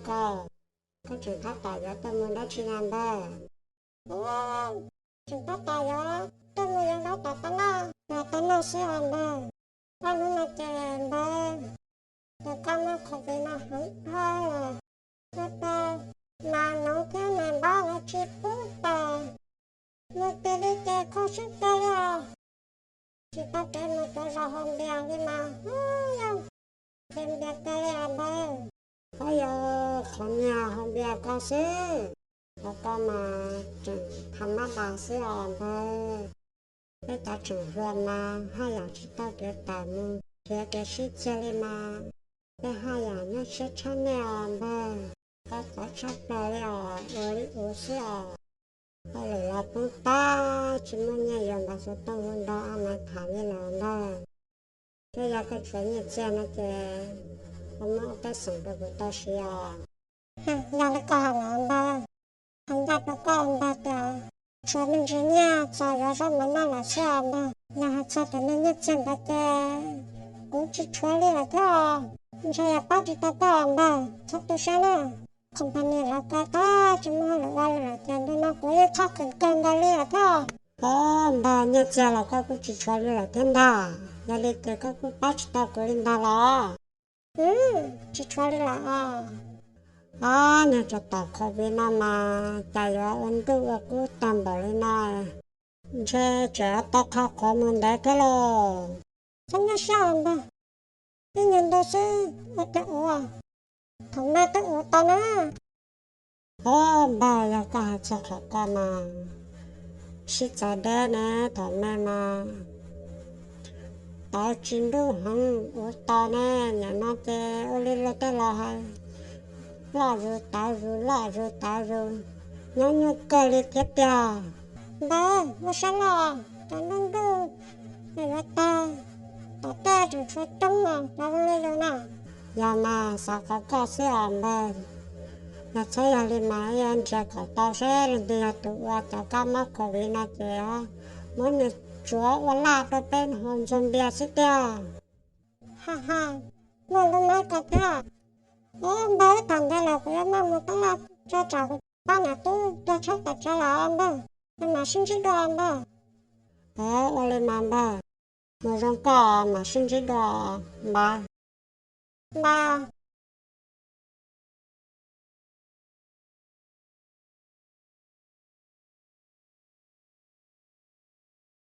cô. Có chuyện phát tài đó tôi muốn đó chị làm bơ. Chuyện phát tài đó tôi muốn yang đó tao nó. Là tao nó sẽ làm bơ. Con nó là chơi làm bơ. Rồi con nó không bị nó hẳn thôi là. Nó bơ. Mà nó cái này bơ là chị phú tờ. Nó tới đi chơi không sức tờ rồi. Chị ta kể một cái rõ hồn bèo đi mà. Thêm đẹp tờ làm bơ. Ôi dồi, không nhà không biết có sư. Có con mà thầm mắt bà sư làm thôi. Bây ta chẳng huyền mà, hai là chỉ tao kể tầm, kể kể sư chơi đi mà. Bây hai là nó sẽ chăn nè làm thôi. Có chắc bà đi ở sư à. Hay là cũng ta, chỉ muốn nhà dùng bà sư tao hơn đó, mà thả đi làm thôi. Thế là cái chuyện như chơi nó kìa. Không có cái sự được của ta xìa. Giờ nó còn làm bơ. Anh ta có con bơ kìa. Cho mình chỉ nha, cho nó rất mà nó là xìa làm bơ. Nhà cho tụi nó nhất chân bơ kìa. Cũng chỉ chúa đi là thôi. Mình sẽ là bác đi ta có làm bơ. Chắc tôi sẽ nè. Không phải nè là cái ta, chỉ muốn là qua là tiền đó nó cũng như thóc cần đó đi là thôi. Bà nhất chân là có cũng chỉ chúa đi là thêm đó. Nhà đi kìa có cũng bác ta cũng lên đó là. Chị cho đi là nè cho tao khó biết mà tại do ổn định và cứ tạm bảo lên này chứ tao khó khó mình đấy cái lo không nhớ sao mà cái nhìn đó chứ ở cái ổ thằng mẹ cái ổ tao nữa bà là cả cho khó con mà chị cho đấy nè thằng mẹ mà tao chín đủ hăng ổ tao nè nhà nó cái ổ lên là cái lo hay lọ rồi tao rồi nhớ cơ li tiếp theo ba nó sao lọ tao nâng đu này là ta rồi phải trông mà tao lên rồi nè giờ mà sao có sẽ làm ba là chơi là đi mà anh sẽ có tao sẽ lên đi tụ tao cá mắt có vì nó kìa muốn được chúa và la tôi bên hồn trong bia sẽ theo ha muốn lúc nói cái kia bố thằng đây là của mà một cái là cho cháu ba là tôi cho chắc là cho là em đó nhưng mà sinh chỉ đồ em đó lên mà ba mà trong cỏ mà sinh chỉ đồ ba